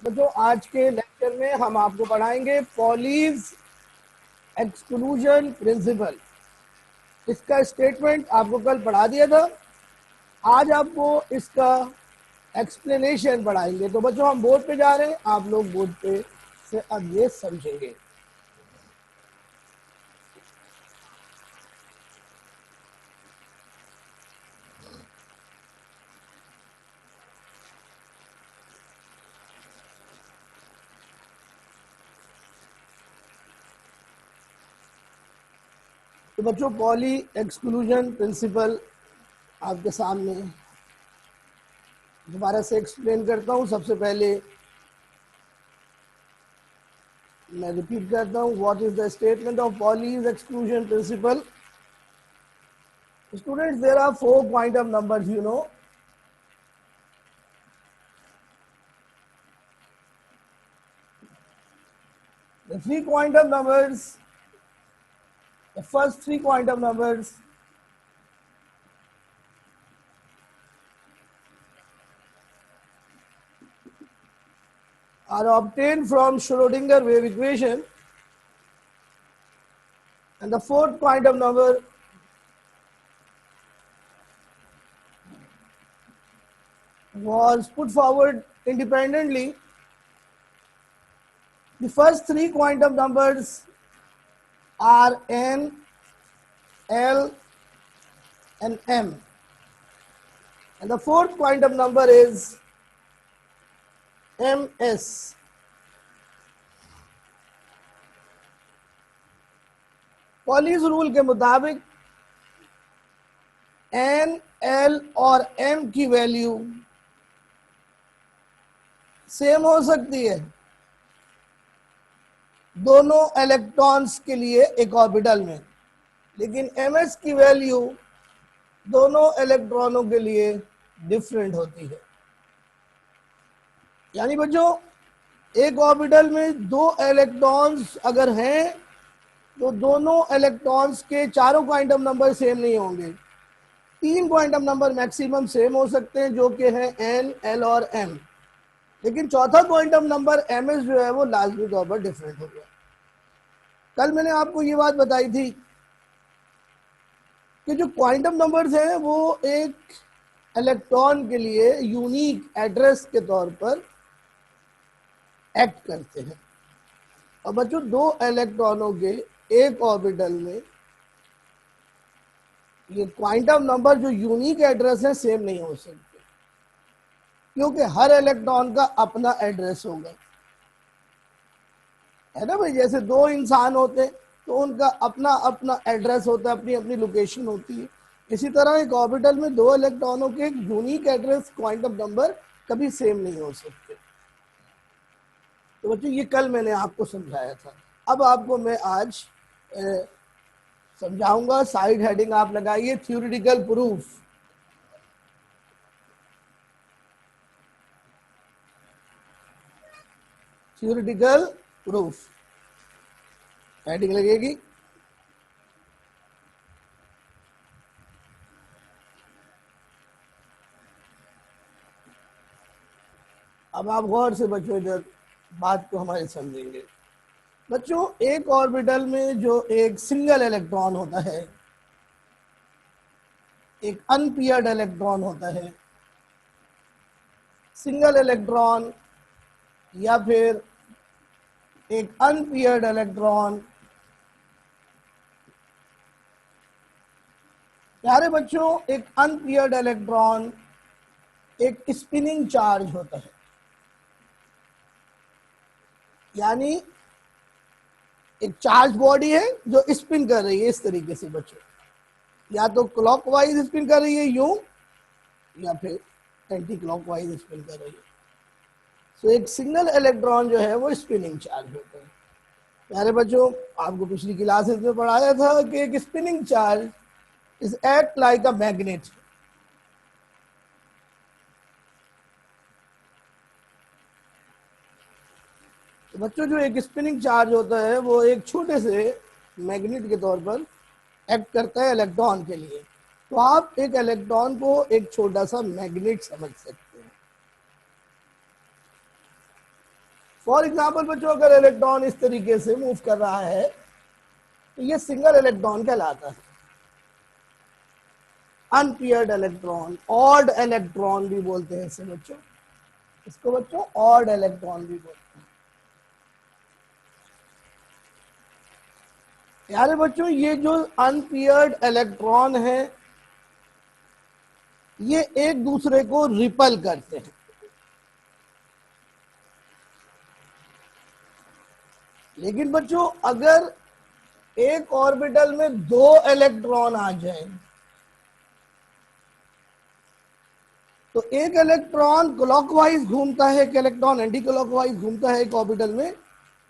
बच्चों आज के लेक्चर में हम आपको पढ़ाएंगे पॉलीज एक्सक्लूजन प्रिंसिपल। इसका स्टेटमेंट आपको कल पढ़ा दिया था, आज आपको इसका एक्सप्लेनेशन पढ़ाएंगे। तो बच्चों हम बोर्ड पे जा रहे हैं, आप लोग बोर्ड पे से अब ये समझेंगे। तो बच्चों पॉली एक्सक्लूजन प्रिंसिपल आपके सामने दोबारा से एक्सप्लेन करता हूँ। सबसे पहले मैं रिपीट करता हूँ, what is the statement of Pauli's exclusion principle. Students, there are 4 quantum numbers, you know. The 3 quantum numbers, the first 3 quantum numbers are obtained from Schrodinger wave equation, and the fourth quantum number was put forward independently. The first 3 quantum numbers are n, l, and m, and the fourth quantum number is ms. Pauli's rule के मुताबिक n, l और m की value same हो सकती है दोनों electrons के लिए एक ऑर्बिटल में, लेकिन ms की वैल्यू दोनों इलेक्ट्रॉनों के लिए डिफरेंट होती है। यानी बच्चों एक ऑर्बिटल में 2 इलेक्ट्रॉन्स अगर हैं तो दोनों इलेक्ट्रॉन्स के चारों क्वांटम नंबर सेम नहीं होंगे। 3 क्वांटम नंबर मैक्सिमम सेम हो सकते हैं जो कि हैं n, l और m, लेकिन चौथा क्वांटम नंबर ms जो है वो लाजमी तौर पर डिफरेंट हो गया। कल मैंने आपको ये बात बताई थी कि जो क्वांटम नंबर्स हैं वो एक इलेक्ट्रॉन के लिए यूनिक एड्रेस के तौर पर एक्ट करते हैं। और बच्चों 2 इलेक्ट्रॉनों के एक ऑर्बिटल में ये क्वांटम नंबर जो यूनिक एड्रेस है सेम नहीं हो सकते, क्योंकि हर इलेक्ट्रॉन का अपना एड्रेस होगा, है ना भाई। जैसे 2 इंसान होते तो उनका अपना अपना एड्रेस होता है, अपनी अपनी लोकेशन होती है। इसी तरह एक ऑर्बिटल में 2 इलेक्ट्रॉनों के एक यूनिक एड्रेस क्वांटम नंबर कभी सेम नहीं हो सकते। तो बच्चों ये कल मैंने आपको समझाया था। अब आपको मैं आज समझाऊंगा। साइड हेडिंग आप लगाइए, theoretical proof. Theoretical proof heading लगेगी। अब आप गौर से बच्चों इधर बात को हमारे समझेंगे। बच्चों एक ऑर्बिटल में जो एक सिंगल इलेक्ट्रॉन होता है, एक अनपेयर्ड इलेक्ट्रॉन होता है, सिंगल इलेक्ट्रॉन या फिर एक अनपेयर्ड इलेक्ट्रॉन। प्यारे बच्चों एक अनपेयर्ड इलेक्ट्रॉन एक स्पिनिंग चार्ज होता है, यानी एक चार्ज बॉडी है जो स्पिन कर रही है इस तरीके से बच्चों, या तो क्लॉकवाइज स्पिन कर रही है यूं, या फिर एंटी क्लॉकवाइज स्पिन कर रही है। तो एक सिंगल इलेक्ट्रॉन जो है वो स्पिनिंग चार्ज होता है। प्यारे बच्चों आपको पिछली क्लासेस में पढ़ाया था कि एक spinning charge is act like a magnet. तो बच्चों जो एक स्पिनिंग चार्ज होता है वो एक छोटे से मैग्नेट के तौर पर एक्ट करता है इलेक्ट्रॉन के लिए। तो आप एक इलेक्ट्रॉन को एक छोटा सा मैग्नेट समझ सकते हैं। फॉर एग्जाम्पल बच्चों, अगर इलेक्ट्रॉन इस तरीके से मूव कर रहा है तो ये सिंगल इलेक्ट्रॉन कहलाता है। अनपेयर्ड इलेक्ट्रॉन, ऑड इलेक्ट्रॉन भी बोलते हैं इसे बच्चों, इसको बच्चों ऑड इलेक्ट्रॉन भी बोलते हैं। यारे बच्चों, ये जो अनपेयर्ड इलेक्ट्रॉन है ये एक दूसरे को रिपल करते हैं। लेकिन बच्चों अगर एक ऑर्बिटल में दो इलेक्ट्रॉन आ जाए तो एक इलेक्ट्रॉन क्लॉकवाइज घूमता है, एक इलेक्ट्रॉन एंटी क्लॉकवाइज घूमता है एक ऑर्बिटल में,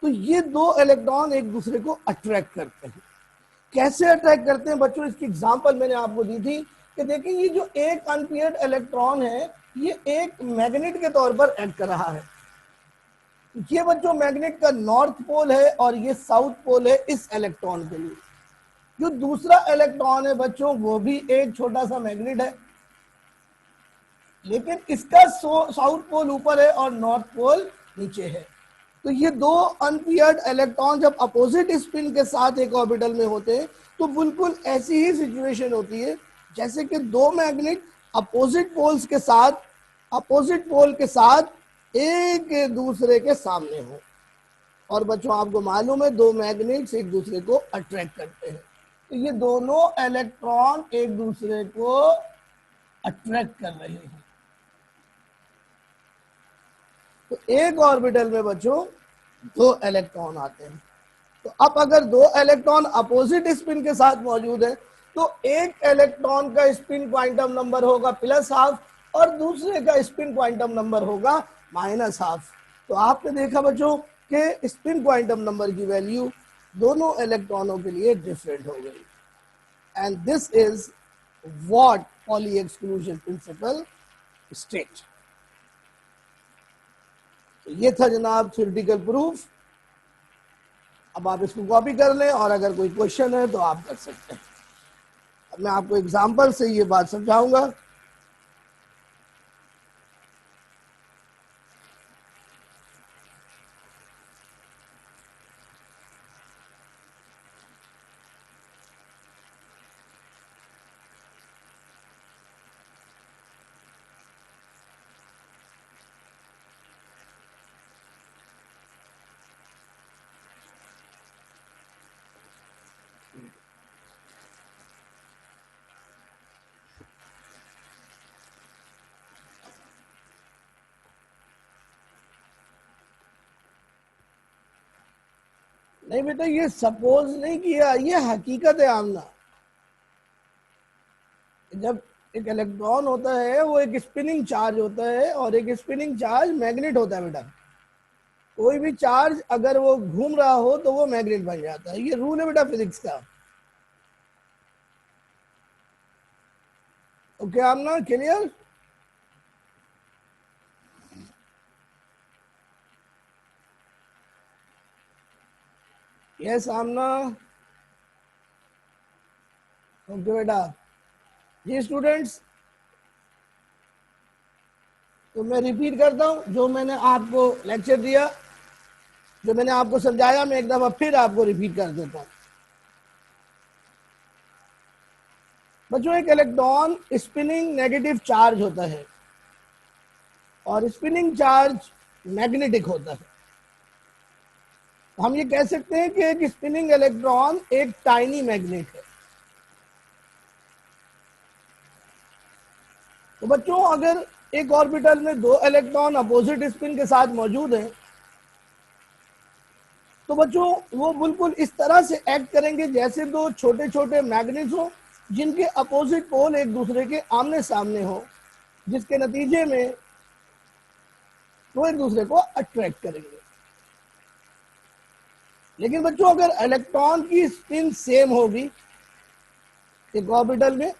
तो ये दो इलेक्ट्रॉन एक दूसरे को अट्रैक्ट करते हैं। कैसे अट्रैक्ट करते हैं बच्चों, इसकी एग्जांपल मैंने आपको दी थी कि देखिए ये जो एक अनपेयर्ड इलेक्ट्रॉन है ये एक मैग्नेट के तौर पर एक्ट कर रहा है। ये बच्चों मैग्नेट का नॉर्थ पोल है और ये साउथ पोल है इस इलेक्ट्रॉन के लिए। जो दूसरा इलेक्ट्रॉन है बच्चों वो भी एक छोटा सा मैग्नेट है, लेकिन इसका साउथ पोल ऊपर है और नॉर्थ पोल नीचे है। तो ये दो अनपेयर्ड इलेक्ट्रॉन जब अपोजिट स्पिन के साथ एक ऑर्बिटल में होते हैं तो बिल्कुल ऐसी ही सिचुएशन होती है जैसे कि दो मैग्नेट अपोजिट पोल के साथ एक दूसरे के सामने हो। और बच्चों आपको मालूम है दो मैग्नेट्स एक दूसरे को अट्रैक्ट करते हैं, तो ये दोनों इलेक्ट्रॉन एक दूसरे को अट्रैक्ट कर रहे हैं। तो एक ऑर्बिटल में बच्चों दो इलेक्ट्रॉन आते हैं। तो अब अगर दो इलेक्ट्रॉन अपोजिट स्पिन के साथ मौजूद है तो एक इलेक्ट्रॉन का स्पिन क्वांटम नंबर होगा +12 और दूसरे का स्पिन क्वांटम नंबर होगा -12। तो आपने देखा बच्चों कि स्पिन क्वांटम नंबर की वैल्यू दोनों इलेक्ट्रॉनों के लिए डिफरेंट हो गई। And this is what poly exclusion principle state. ये था जनाब थ्योरेटिकल प्रूफ। अब आप इसको कॉपी कर लें और अगर कोई क्वेश्चन है तो आप कर सकते हैं। अब मैं आपको एग्जांपल से ये बात समझाऊंगा। नहीं बेटा, ये सपोज नहीं किया, ये हकीकत है आमना। जब एक इलेक्ट्रॉन होता है वो एक स्पिनिंग चार्ज होता है और एक स्पिनिंग चार्ज मैग्नेट होता है बेटा। कोई भी चार्ज अगर वो घूम रहा हो तो वो मैग्नेट बन जाता है, ये रूल है बेटा फिजिक्स का। ओके आमना, क्लियर? यस आमना, ओके बेटा। जी स्टूडेंट्स, तो मैं रिपीट करता हूं जो मैंने आपको लेक्चर दिया, जो मैंने आपको समझाया, मैं एक दफा फिर आपको रिपीट कर देता हूं। बच्चों एक इलेक्ट्रॉन स्पिनिंग नेगेटिव चार्ज होता है और स्पिनिंग चार्ज मैग्नेटिक होता है। हम ये कह सकते हैं कि एक स्पिनिंग इलेक्ट्रॉन एक टाइनी मैग्नेट है। तो बच्चों अगर एक ऑर्बिटल में दो इलेक्ट्रॉन अपोजिट स्पिन के साथ मौजूद हैं तो बच्चों वो बिल्कुल इस तरह से एक्ट करेंगे जैसे दो छोटे छोटे मैग्नेट्स हो जिनके अपोजिट पोल एक दूसरे के आमने सामने हो, जिसके नतीजे में वो एक दूसरे को अट्रैक्ट करेंगे। लेकिन बच्चों अगर इलेक्ट्रॉन की स्पिन सेम होगी एक ऑर्बिटल में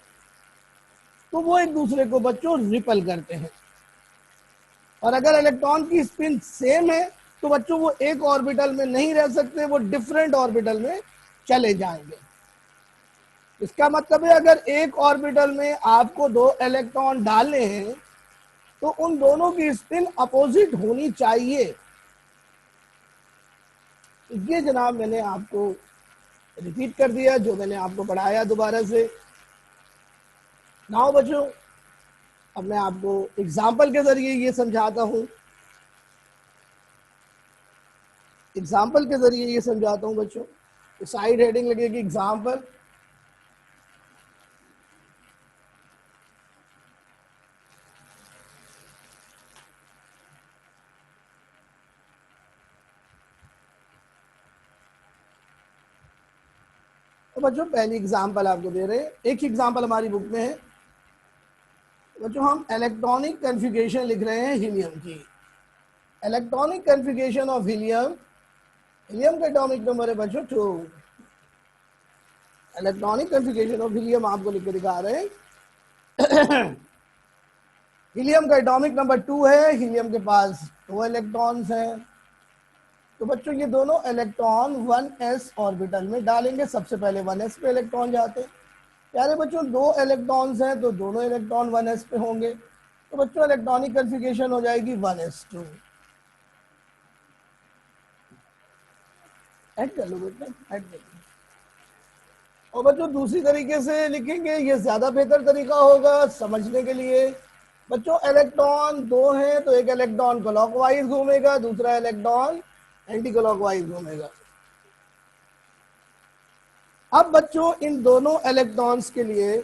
तो वो एक दूसरे को बच्चों रिपल करते हैं, और अगर इलेक्ट्रॉन की स्पिन सेम है तो बच्चों वो एक ऑर्बिटल में नहीं रह सकते, वो डिफरेंट ऑर्बिटल में चले जाएंगे। इसका मतलब है अगर एक ऑर्बिटल में आपको दो इलेक्ट्रॉन डालने हैं तो उन दोनों की स्पिन अपोजिट होनी चाहिए। ये जनाब मैंने आपको रिपीट कर दिया जो मैंने आपको पढ़ाया दोबारा से। नाउ बच्चों, अब मैं आपको एग्जाम्पल के जरिए ये समझाता हूँ, एग्जाम्पल के जरिए ये समझाता हूँ बच्चों। साइड हेडिंग लगेगी एग्जाम्पल। तो बच्चों पहली एग्जाम्पल आपको दे रहे हैं, एक ही एग्जाम्पल हमारी बुक में है। बच्चों हम इलेक्ट्रॉनिक कॉन्फ़िगरेशन लिख रहे हैं हीलियम की। Electronic configuration of helium, helium का एटॉमिक नंबर है बच्चों 2। इलेक्ट्रॉनिक कॉन्फ़िगरेशन ऑफ हीलियम आपको लिख के दिखा रहे हैं। हीलियम का एटॉमिक नंबर 2 है, हीलियम के पास 2 इलेक्ट्रॉन्स हैं। तो बच्चों ये दोनों इलेक्ट्रॉन 1s ऑर्बिटल में डालेंगे। सबसे पहले 1s पे इलेक्ट्रॉन जाते हैं। प्यारे बच्चों 2 इलेक्ट्रॉन्स हैं तो दोनों इलेक्ट्रॉन 1s पे होंगे। तो बच्चों इलेक्ट्रॉनिक कॉन्फ़िगरेशन हो जाएगी 1s2। ऐड कर लो बेटा, ऐड कर लो। और बच्चों दूसरी तरीके से लिखेंगे, ये ज्यादा बेहतर तरीका होगा समझने के लिए। बच्चों इलेक्ट्रॉन 2 हैं तो एक इलेक्ट्रॉन क्लॉकवाइज घूमेगा, दूसरा इलेक्ट्रॉन एंटी क्लॉकवाइज घूमेगा। अब बच्चों इन दोनों इलेक्ट्रॉन्स के लिए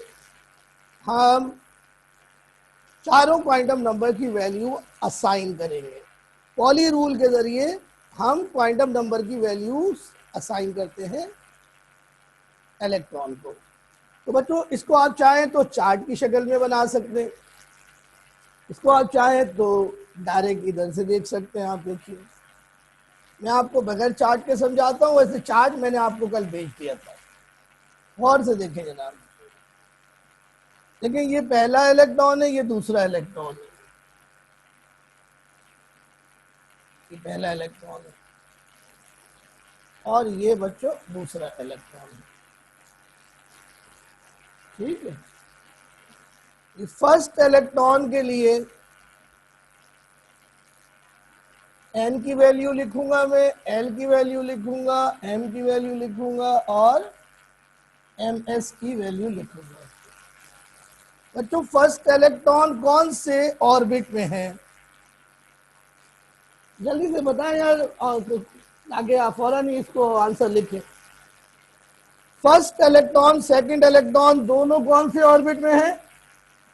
हम चारों क्वांटम नंबर की वैल्यू असाइन करेंगे। पॉली रूल के जरिए हम क्वांटम नंबर की वैल्यू असाइन करते हैं इलेक्ट्रॉन को। तो बच्चों इसको आप चाहें तो चार्ट की शक्ल में बना सकते हैं, इसको आप चाहें तो डायरेक्ट इधर से देख सकते हैं। आप देखिए, मैं आपको बगैर चार्ट के समझाता हूँ, वैसे चार्ट मैंने आपको कल भेज दिया था, गौर से देखें जनाब। लेकिन ये पहला इलेक्ट्रॉन है, ये दूसरा इलेक्ट्रॉन है, ये पहला इलेक्ट्रॉन है और ये बच्चों दूसरा इलेक्ट्रॉन है। ठीक है, फर्स्ट इलेक्ट्रॉन के लिए n की वैल्यू लिखूंगा मैं, l की वैल्यू लिखूंगा, m की वैल्यू लिखूंगा और ms की वैल्यू लिखूंगा। बच्चों फर्स्ट इलेक्ट्रॉन कौन से ऑर्बिट में है, जल्दी से बताएं यार, आगे आप फौरन ही इसको आंसर लिखें। फर्स्ट इलेक्ट्रॉन सेकंड इलेक्ट्रॉन दोनों कौन से ऑर्बिट में है,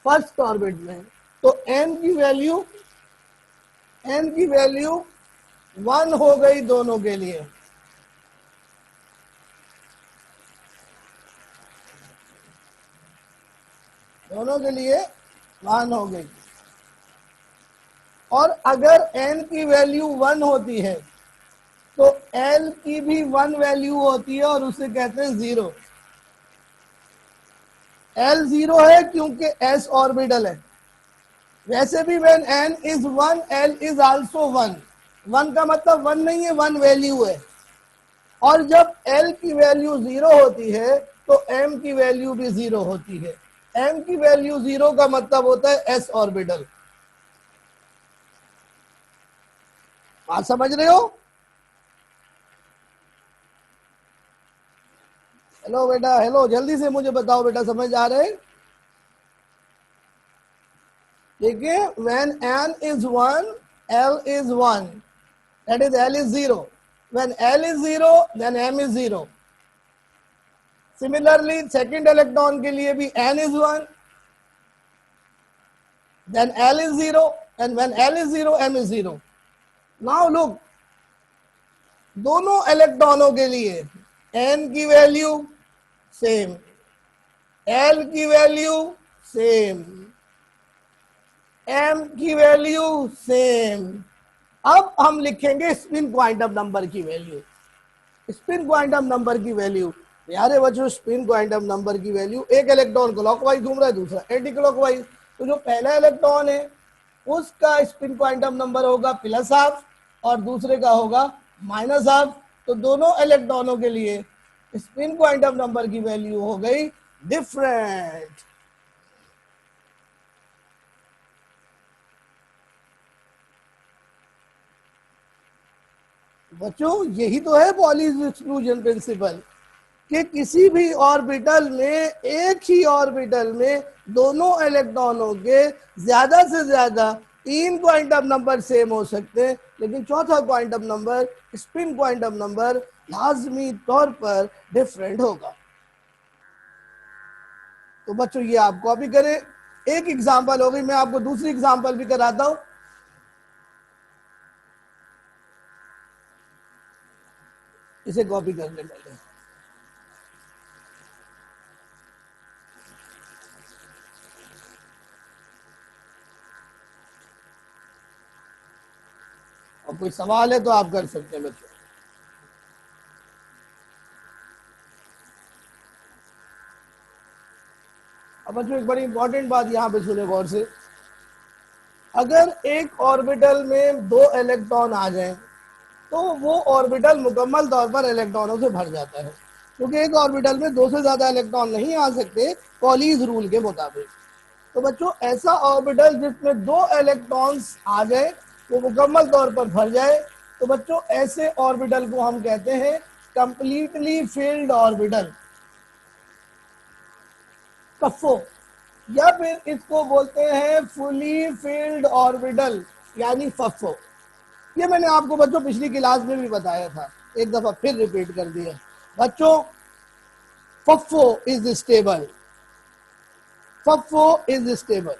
फर्स्ट ऑर्बिट में। तो n की वैल्यू 1 हो गई दोनों के लिए। दोनों के लिए 1 हो गई। और अगर n की वैल्यू 1 होती है तो l की भी 1 वैल्यू होती है और उसे कहते हैं 0। l 0 है क्योंकि s ऑर्बिटल है। वैसे भी when n is 1 l is also 1। 1 का मतलब 1 नहीं है, 1 वैल्यू है। और जब l की वैल्यू 0 होती है तो m की वैल्यू भी 0 होती है। m की वैल्यू 0 का मतलब होता है s ऑर्बिटल। बात समझ रहे हो? हेलो बेटा, हेलो, जल्दी से मुझे बताओ बेटा, समझ आ रहे? देखिए when n is 1 l is 1, that is l is 0। when l is 0 then m is 0। Similarly second electron के लिए भी n is 1 then l is 0 and when l is 0 m is 0। Now look, दोनों इलेक्ट्रॉनों के लिए n की value same, l की value same, m की वैल्यू सेम। अब हम लिखेंगे स्पिन क्वांटम नंबर की वैल्यू। स्पिन क्वांटम नंबर की वैल्यू, यारे बच्चों स्पिन क्वांटम नंबर की वैल्यू, एक इलेक्ट्रॉन क्लॉकवाइज घूम रहा है, दूसरा एंटी क्लॉकवाइज। तो जो पहला इलेक्ट्रॉन है उसका स्पिन क्वांटम नंबर होगा +½ और दूसरे का होगा -½ तो दोनों इलेक्ट्रॉनों के लिए स्पिन क्वांटम नंबर की वैल्यू हो गई डिफरेंट। बच्चों यही तो है पॉलीज एक्सक्लूजन प्रिंसिपल, कि किसी भी ऑर्बिटल में, एक ही ऑर्बिटल में दोनों इलेक्ट्रॉनों के ज्यादा से ज्यादा 3 क्वांटम नंबर सेम हो सकते हैं, लेकिन चौथा quantum number, spin quantum number, लाजमी तौर पर डिफरेंट होगा। तो बच्चों ये आप कॉपी करें। एक एग्जांपल हो गई, मैं आपको दूसरी एग्जांपल भी कराता हूं। इसे कॉपी कर ले पहले। और कोई सवाल है तो आप कर सकते हैं बच्चों। अब बच्चों एक बड़ी इंपॉर्टेंट बात यहां पे सुने गौर से, अगर एक ऑर्बिटल में 2 इलेक्ट्रॉन आ जाएं तो वो ऑर्बिटल मुकम्मल तौर पर इलेक्ट्रॉनों से भर जाता है, क्योंकि एक ऑर्बिटल में 2 से ज्यादा इलेक्ट्रॉन नहीं आ सकते पॉलीज रूल के मुताबिक। तो बच्चों ऐसा ऑर्बिटल जिसमें 2 इलेक्ट्रॉन्स आ जाए, वो मुकम्मल तौर पर भर जाए, तो बच्चों ऐसे ऑर्बिटल को हम कहते हैं कंप्लीटली फिल्ड ऑर्बिटल, कफो, या फिर इसको बोलते हैं फुली फिल्ड ऑर्बिटल यानी फफो। ये मैंने आपको बच्चों पिछली क्लास में भी बताया था, एक दफा फिर रिपीट कर दिया बच्चों। फफो इज स्टेबल, फफो इज स्टेबल।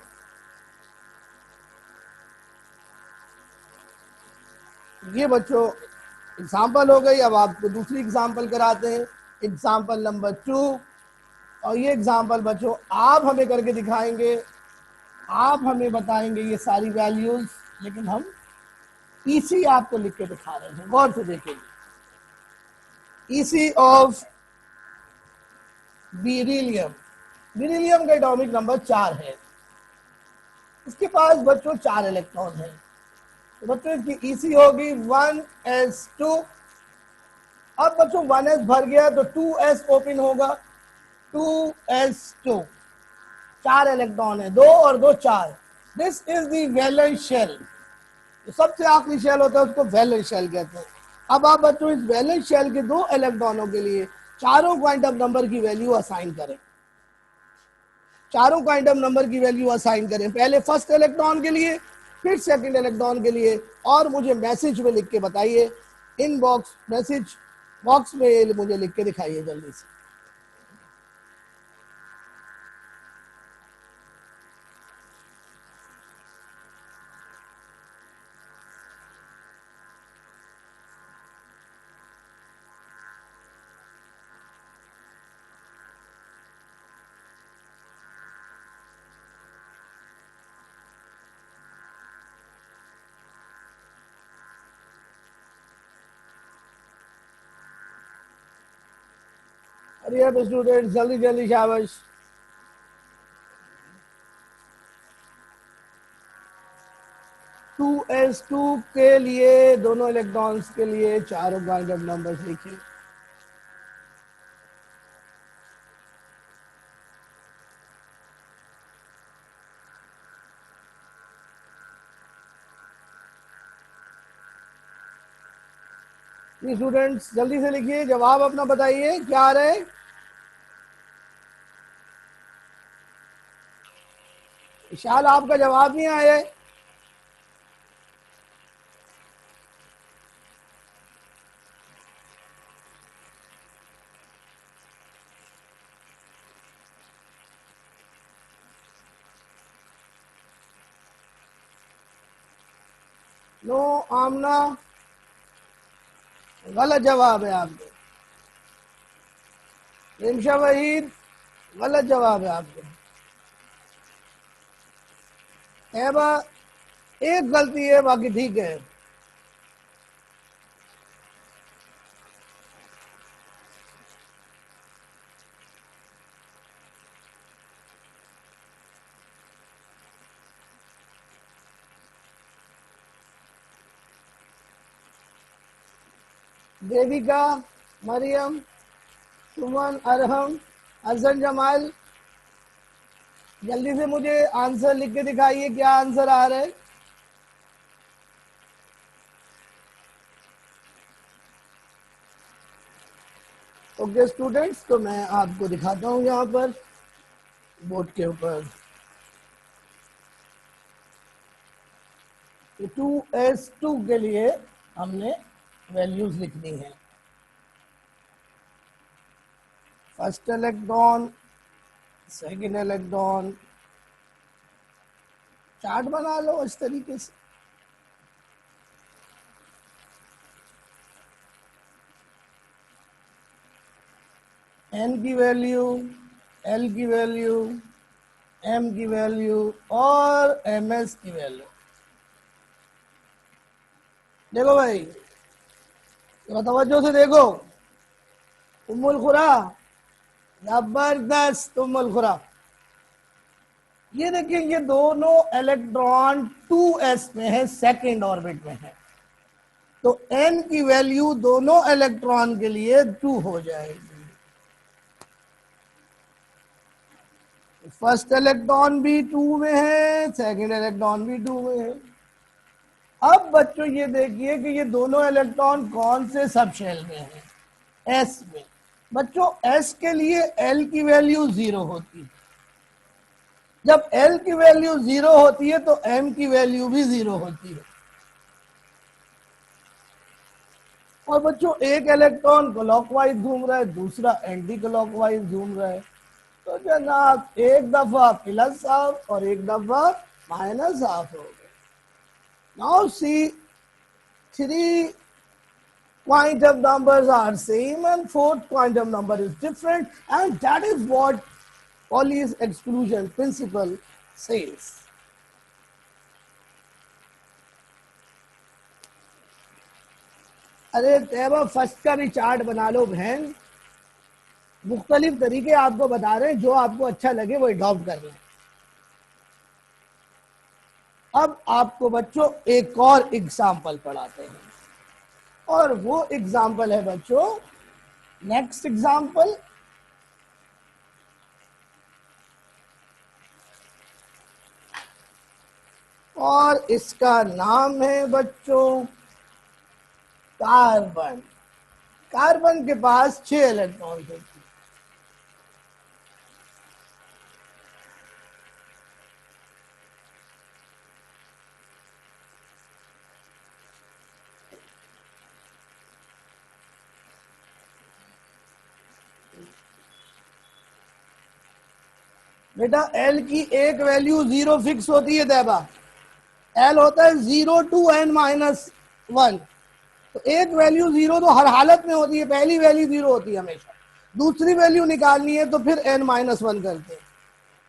ये बच्चों एग्जाम्पल हो गई। अब आपको दूसरी एग्जाम्पल कराते हैं, एग्जाम्पल नंबर 2। और ये एग्जाम्पल बच्चों आप हमें करके दिखाएंगे, आप हमें बताएंगे ये सारी वैल्यूज, लेकिन हम ईसी आपको लिख के दिखा रहे हैं, गौर से देखेंगे। ईसी ऑफ बेरिलियम, बेरिलियम का एटॉमिक नंबर 4 है, इसके पास बच्चों 4 इलेक्ट्रॉन है। तो बच्चों इसकी ईसी होगी 1s2। अब बच्चों 1s भर गया तो 2s ओपन होगा, 2s2, 4 इलेक्ट्रॉन है, 2 और 2 4। This is the valence shell, सबसे आखिरी शेल होता है उसको वैलेंस शेल कहते हैं। अब आप बच्चों इस वैलेंस शेल के 2 इलेक्ट्रॉनों के लिए चारों क्वांटम नंबर की वैल्यू असाइन करें, चारों क्वांटम नंबर की वैल्यू असाइन करें, पहले फर्स्ट इलेक्ट्रॉन के लिए, फिर सेकंड इलेक्ट्रॉन के लिए, और मुझे मैसेज में लिख के बताइए, इनबॉक्स मैसेज बॉक्स में मुझे लिख के दिखाइए जल्दी से। अरे अब स्टूडेंट जल्दी जल्दी शाबाश। टू एस टू के लिए दोनों इलेक्ट्रॉन्स के लिए चारों क्वांटम नंबर्स लिखिए। स्टूडेंट्स जल्दी से लिखिए, जवाब अपना बताइए क्या आ रहा है। विशाल आपका जवाब नहीं आया है। नो आमना, गलत जवाब है आपका। रिमशा वहीद, गलत जवाब है आपका। ऐबा एक गलती है, बाकी ठीक है। देविका, मरियम, सुमन, अरहम, हसन जमाल, जल्दी से मुझे आंसर लिख के दिखाइए क्या आंसर आ रहा है। ओके स्टूडेंट्स, तो मैं आपको दिखाता हूँ यहाँ पर बोर्ड के ऊपर 2s2 के लिए हमने वैल्यूज लिखनी है। First electron, second electron, chart बना लो इस तरीके से। n की वैल्यू, l की वैल्यू, m की वैल्यू और ms की वैल्यू। देखो भाई, जरा तवज्जो से देखो। उम्मुल खुरा, जबरदस्त उम्मुल खुरा। ये देखिए, ये दोनों इलेक्ट्रॉन 2s में है, सेकेंड ऑर्बिट में है, तो n की वैल्यू दोनों इलेक्ट्रॉन के लिए 2 हो जाएगी। फर्स्ट इलेक्ट्रॉन भी 2 में है, सेकेंड इलेक्ट्रॉन भी 2 में है। अब बच्चों ये देखिए कि ये दोनों इलेक्ट्रॉन कौन से सब शेल में है, s में। बच्चों s के लिए l की वैल्यू 0 होती है। जब l की वैल्यू 0 होती है तो m की वैल्यू भी 0 होती है। और बच्चों एक इलेक्ट्रॉन क्लॉकवाइज घूम रहा है, दूसरा एंटी क्लॉकवाइज घूम रहा है, तो जनाब एक दफा प्लस हाफ और एक दफा माइनस हाफ हो गए। Now see, 3 quantum numbers are same and 4th quantum number is different, and that is what Pauli's exclusion principle says. अरे तैयबा, फर्स्ट का भी चार्ट बना लो बहन। मुख्तलिफ तरीके आपको बता रहे हैं, जो आपको अच्छा लगे वो अडॉप्ट कर लें। अब आपको बच्चों एक और एग्जाम्पल पढ़ाते हैं, और वो एग्जाम्पल है बच्चों, नेक्स्ट एग्जाम्पल। और इसका नाम है बच्चों कार्बन। कार्बन के पास 6 इलेक्ट्रॉन होते हैं। बेटा L की एक वैल्यू 0 फिक्स होती है तैयबा। L होता है 0 to n-1। तो एक वैल्यू 0 तो हर हालत में होती है, पहली वैल्यू 0 होती है हमेशा। दूसरी वैल्यू निकालनी है तो फिर n-1 करते हैं।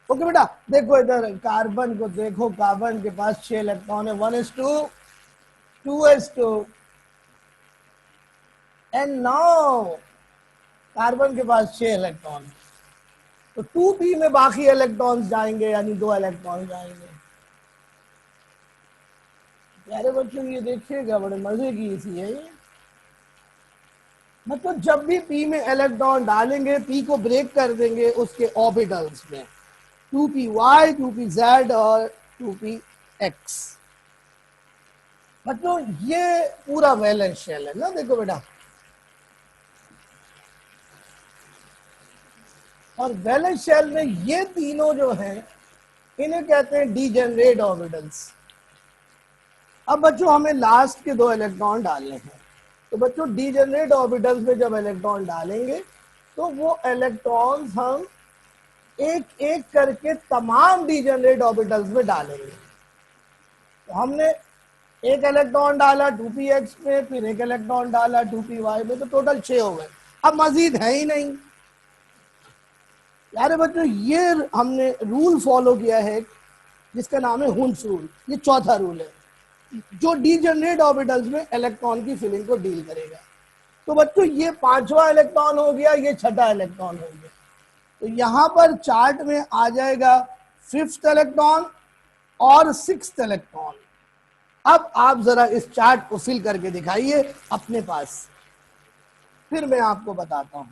ओके बेटा, देखो इधर कार्बन को देखो, कार्बन के पास 6 इलेक्ट्रॉन है, 1s2, 2s2, and now carbon के पास 6 इलेक्ट्रॉन है, तो 2p में बाकी इलेक्ट्रॉन्स जाएंगे, यानी 2 इलेक्ट्रॉन जाएंगे। प्यारे बच्चों ये देखिएगा, बड़े मजे की इसी है ये। मतलब जब भी p में इलेक्ट्रॉन डालेंगे, p को ब्रेक कर देंगे उसके ऑर्बिटल्स में, 2py, 2pz और 2px। बच्चों ये पूरा वैलेंस शेल है ना, देखो बेटा। और वैलेंस शेल में ये तीनों जो हैं, इन्हें कहते हैं डीजेनरेट ऑर्बिटल्स। अब बच्चों हमें लास्ट के 2 इलेक्ट्रॉन डालने हैं, तो बच्चों डीजेनरेट ऑर्बिटल्स में जब इलेक्ट्रॉन डालेंगे तो वो इलेक्ट्रॉन्स हम एक एक करके तमाम डीजेनरेट ऑर्बिटल्स में डालेंगे। तो हमने एक इलेक्ट्रॉन डाला 2px में, फिर एक इलेक्ट्रॉन डाला 2py में, तो टोटल 6 हो गए। अब मजीद है ही नहीं। यारे बच्चों ये हमने रूल फॉलो किया है जिसका नाम है हुन्स रूल। ये चौथा रूल है जो डीजेनरेट ऑर्बिटल्स में इलेक्ट्रॉन की फिलिंग को डील करेगा। तो बच्चों ये 5वां इलेक्ट्रॉन हो गया, ये 6ठा इलेक्ट्रॉन हो गया। तो यहां पर चार्ट में आ जाएगा 5th इलेक्ट्रॉन और 6th इलेक्ट्रॉन। अब आप जरा इस चार्ट को फिल करके दिखाइए अपने पास, फिर मैं आपको बताता हूं।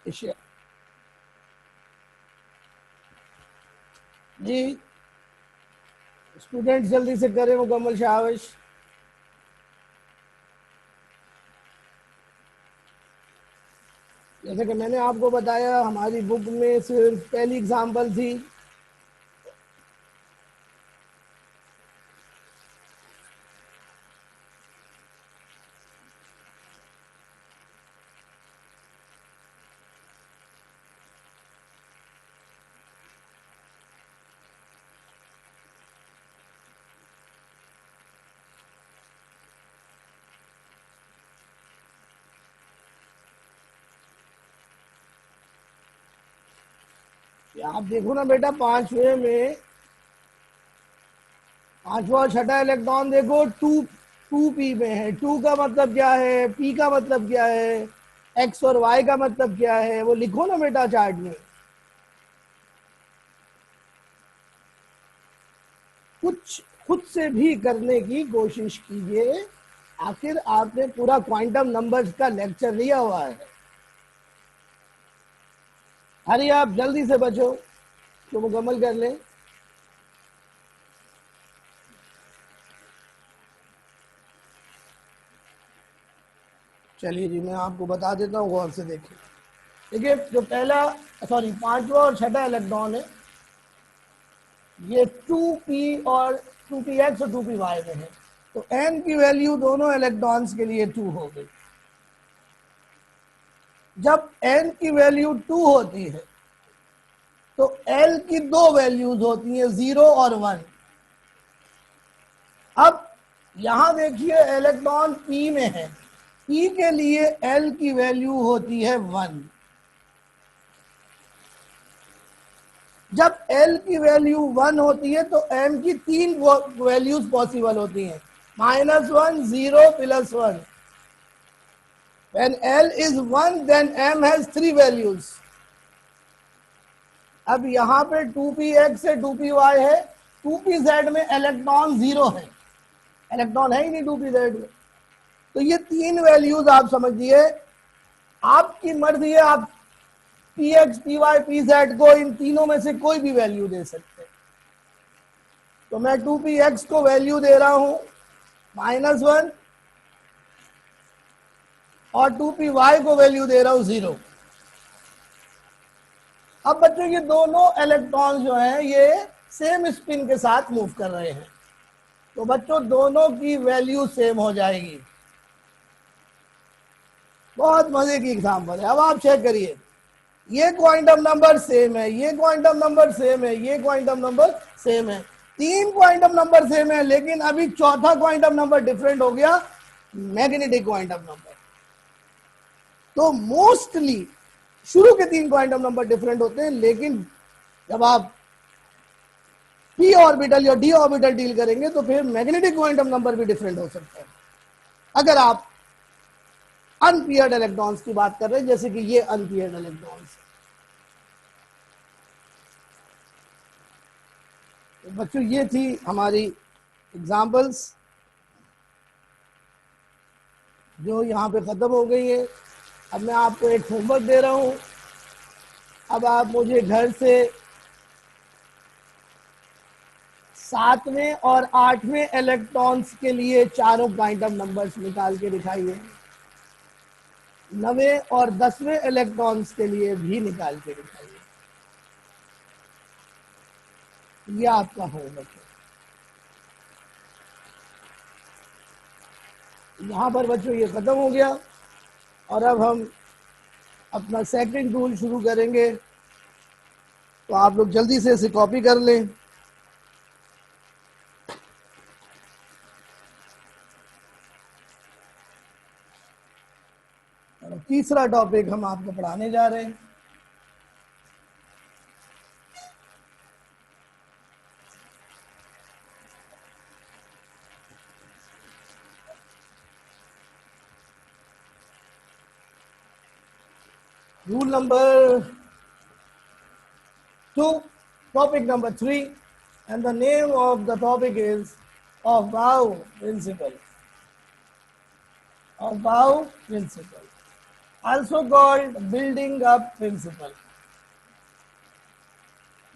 एशिया जी, स्टूडेंट्स जल्दी से करें मुकम्मल शाबाश। जैसे कि मैंने आपको बताया हमारी बुक में सिर्फ पहली एग्जाम्पल थी, आप देखो ना बेटा, पांचवा और छठा इलेक्ट्रॉन देखो, टू टू पी में है। टू का मतलब क्या है, पी का मतलब क्या है, एक्स और वाई का मतलब क्या है, वो लिखो ना बेटा चार्ट में। कुछ खुद से भी करने की कोशिश कीजिए, आखिर आपने पूरा क्वांटम नंबर्स का लेक्चर लिया हुआ है। अरे आप जल्दी से बचो तो मुकम्मल कर लें। चलिए जी, मैं आपको बता देता हूँ, गौर से देखिए। देखिए जो पहला, सॉरी, पांचवा और छठा इलेक्ट्रॉन है, ये 2p और 2px और 2py में है, तो n की वैल्यू दोनों इलेक्ट्रॉन्स के लिए 2 हो गई। जब n की वैल्यू 2 होती है तो l की दो वैल्यूज होती हैं, 0 और 1। अब यहां देखिए इलेक्ट्रॉन p में है, p के लिए l की वैल्यू होती है 1। जब l की वैल्यू 1 होती है तो m की तीन वैल्यूज पॉसिबल होती हैं, -1, 0, +1। When L is 1, then M has 3 values. अब यहां पे 2px से 2py है, 2pz में इलेक्ट्रॉन 0 है, इलेक्ट्रॉन है ही नहीं 2pz में। तो ये तीन वैल्यूज आप समझिए, आपकी मर्जी है, आप px, py, pz को इन तीनों में से कोई भी वैल्यू दे सकते हैं। तो मैं 2px को वैल्यू दे रहा हूं -1 और 2py को वैल्यू दे रहा हूं 0। अब बच्चों ये दोनों इलेक्ट्रॉन जो हैं ये सेम स्पिन के साथ मूव कर रहे हैं, तो बच्चों दोनों की वैल्यू सेम हो जाएगी। बहुत मजे की एग्जांपल है। अब आप चेक करिए, ये क्वांटम नंबर सेम है, ये क्वांटम नंबर सेम है, ये क्वांटम नंबर सेम है, तीन क्वांटम नंबर सेम है, लेकिन अभी चौथा क्वांटम नंबर डिफरेंट हो गया, मैग्नेटिक क्वांटम नंबर। तो मोस्टली शुरू के तीन क्वांटम नंबर डिफरेंट होते हैं, लेकिन जब आप p ऑर्बिटल या d ऑर्बिटल डील करेंगे तो फिर मैग्नेटिक क्वांटम नंबर भी डिफरेंट हो सकता है, अगर आप अनपेयर्ड इलेक्ट्रॉन्स की बात कर रहे हैं, जैसे कि ये अनपेयर्ड इलेक्ट्रॉन्स। तो बच्चों ये थी हमारी एग्जांपल्स जो यहाँ पे खत्म हो गई है। अब मैं आपको एक होमवर्क दे रहा हूँ, अब आप मुझे घर से 7वें और 8वें इलेक्ट्रॉन्स के लिए चारों क्वांटम नंबर्स निकाल के दिखाइए, 9वें और 10वें इलेक्ट्रॉन्स के लिए भी निकाल के दिखाइए। यह आपका होमवर्क है। यहाँ पर बच्चों ये खत्म हो गया और अब हम अपना सेकंड रूल शुरू करेंगे, तो आप लोग जल्दी से इसे कॉपी कर लें। तीसरा टॉपिक हम आपको पढ़ाने जा रहे हैं। Rule number 2, topic number 3, and the name of the topic is Aufbau principle. Aufbau principle. also called building up principle.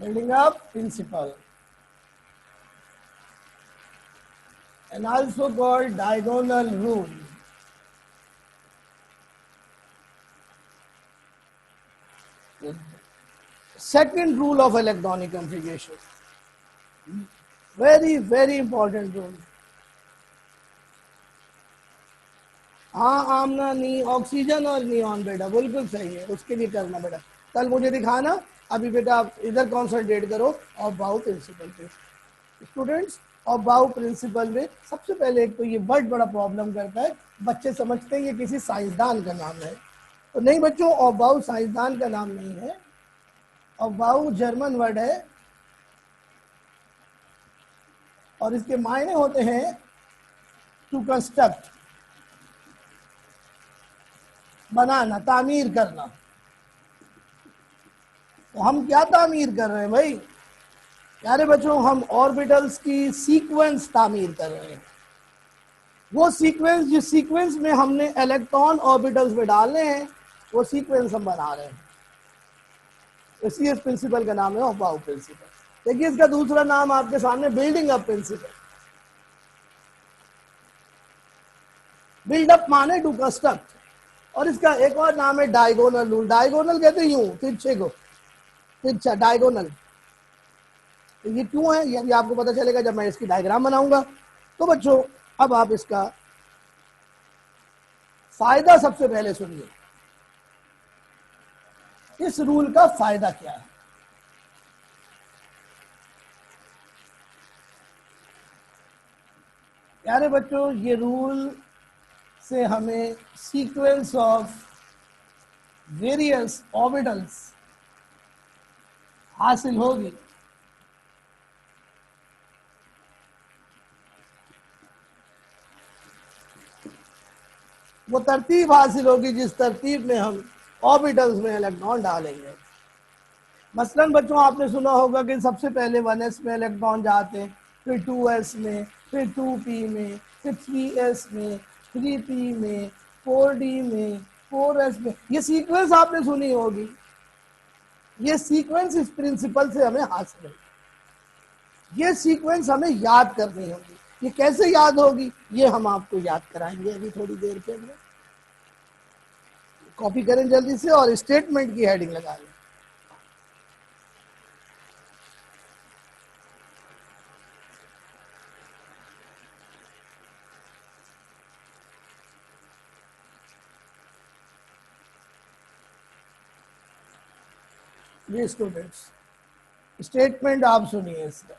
Building up principle, and also called diagonal rule. Second rule of electronic configuration, very important rule. हाँ आमना नी oxygen और neon बेटा बिल्कुल सही है, उसके लिए करना बेटा, कल मुझे दिखाना। अभी बेटा आप इधर कॉन्सेंट्रेट करो और बाउ प्रिंसिपल पे। स्टूडेंट्स, और बाउ प्रिंसिपल में सबसे पहले एक तो ये वर्ड बड़ा प्रॉब्लम करता है, बच्चे समझते हैं ये किसी साइंसदान का नाम है, तो नहीं बच्चों, और बाउ साइंसदान का नाम नहीं है, और बाउ जर्मन वर्ड है और इसके मायने होते हैं टू कंस्ट्रक्ट, बनाना, तामीर करना। तो हम क्या तामीर कर रहे हैं भाई प्यारे बच्चों, हम ऑर्बिटल्स की सीक्वेंस तामीर कर रहे हैं। वो सीक्वेंस जिस सीक्वेंस में हमने इलेक्ट्रॉन ऑर्बिटल्स में डालने हैं वो सीक्वेंस हम बना रहे हैं, इसलिए इस प्रिंसिपल का नाम है बाउ प्रिंसिपल। देखिए इसका दूसरा नाम आपके सामने बिल्डिंग अप प्रिंसिपल। बिल्डअप माने टू कंस्ट्रक्ट, और इसका एक और नाम है डायगोनल रूल। डायगोनल कहते हैं यूं तिरछे को, तिरछा डायगोनल। तो ये क्यों है ये भी आपको पता चलेगा जब मैं इसकी डायग्राम बनाऊंगा। तो बच्चों अब आप इसका फायदा सबसे पहले सुनिए, इस रूल का फायदा क्या है। प्यारे बच्चों ये रूल से हमें सीक्वेंस ऑफ वेरियस ऑर्बिटल्स हासिल होगी। वो तरतीब हासिल होगी जिस तरतीब में हम ऑर्बिटल्स में इलेक्ट्रॉन डालेंगे। मसलन बच्चों आपने सुना होगा कि सबसे पहले 1s में इलेक्ट्रॉन जाते हैं, फिर 2s में, फिर 2p में, फिर 3s में, 3p में, 4d में, 4s में। ये सीक्वेंस आपने सुनी होगी। ये सीक्वेंस इस प्रिंसिपल से हमें हासिल है, ये सीक्वेंस हमें याद करनी होगी। ये कैसे याद होगी ये हम आपको याद कराएंगे अभी थोड़ी देर के अंदर। कॉपी करें जल्दी से और स्टेटमेंट की हेडिंग लगा लें। ये स्टूडेंट्स स्टेटमेंट आप सुनिए इसका।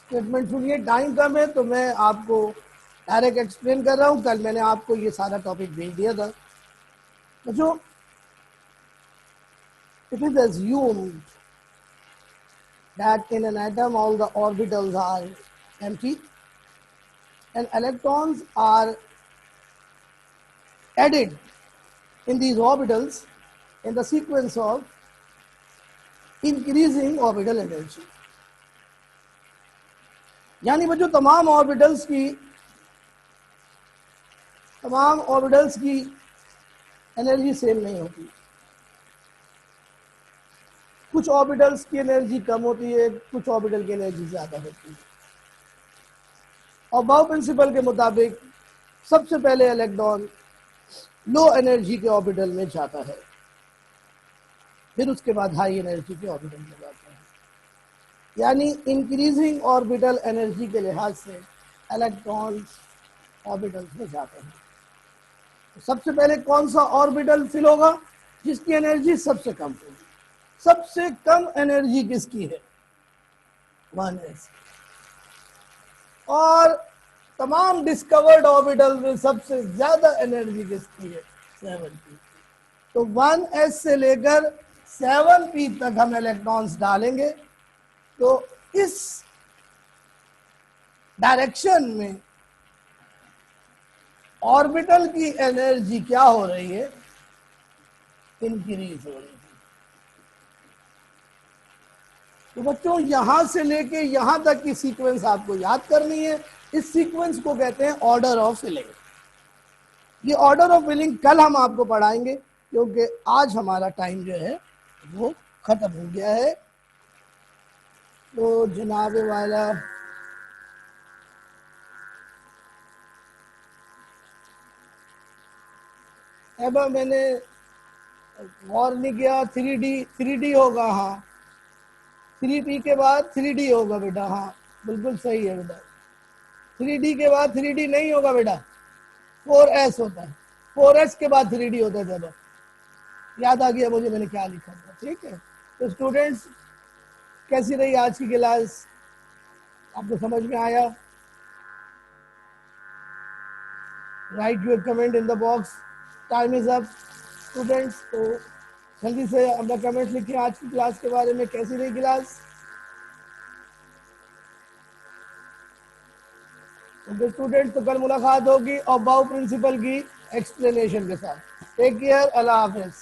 स्टेटमेंट सुनिए, टाइम कम है तो मैं आपको डायरेक्ट एक्सप्लेन कर रहा हूं। कल मैंने आपको ये सारा टॉपिक भेज दिया था। बच्चों it is assumed that in an atom all the orbitals are empty and electrons are added in these orbitals in the sequence of increasing orbital energy। यानी बच्चों तमाम ऑर्बिटल्स की एनर्जी सेम नहीं होती। कुछ ऑर्बिटल्स की एनर्जी कम होती है, कुछ ऑर्बिटल की एनर्जी ज्यादा होती है। और बाउ प्रिंसिपल के मुताबिक सबसे पहले इलेक्ट्रॉन लो एनर्जी के ऑर्बिटल में जाता है, फिर उसके बाद हाई एनर्जी के ऑर्बिटल में जाता है। यानी इंक्रीजिंग ऑर्बिटल एनर्जी के लिहाज से इलेक्ट्रॉन्स ऑर्बिटल्स में जाते हैं। तो सबसे पहले कौन सा ऑर्बिटल फिल होगा जिसकी एनर्जी सबसे कम होगी। सबसे कम एनर्जी किसकी है 1s। और तमाम डिस्कवर्ड ऑर्बिटल में सबसे ज्यादा एनर्जी किसकी है 7p। तो 1s से लेकर 7p तक हम इलेक्ट्रॉन्स डालेंगे। तो इस डायरेक्शन में ऑर्बिटल की एनर्जी क्या हो रही है, इंक्रीज हो रही है। तो बच्चों यहां से लेके यहां तक की सीक्वेंस आपको याद करनी है। इस सीक्वेंस को कहते हैं ऑर्डर ऑफ फिलिंग। ये ऑर्डर ऑफ फिलिंग कल हम आपको पढ़ाएंगे, क्योंकि आज हमारा टाइम जो है वो खत्म हो गया है। तो जनाब वाला अब मैंने गौर नहीं किया, 3D होगा, हाँ 3P के बाद 3D होगा बेटा, हाँ बिल्कुल सही है बेटा। 3D के बाद 3D नहीं होगा बेटा, 4S होता है, 4S के बाद 3D होता है। चलो याद आ गया मुझे मैंने क्या लिखा था, ठीक है। तो स्टूडेंट्स कैसी रही आज की क्लास, आपको समझ में आया? Right your comment in the box, time is up students. तो जल्दी से अपना कमेंट लिखिए आज की क्लास के बारे में, कैसी रही क्लास। तो स्टूडेंट्स तो कल मुलाकात होगी और बाउ प्रिंसिपल की एक्सप्लेनेशन के साथ। टेक केयर, अल्लाह हाफिज।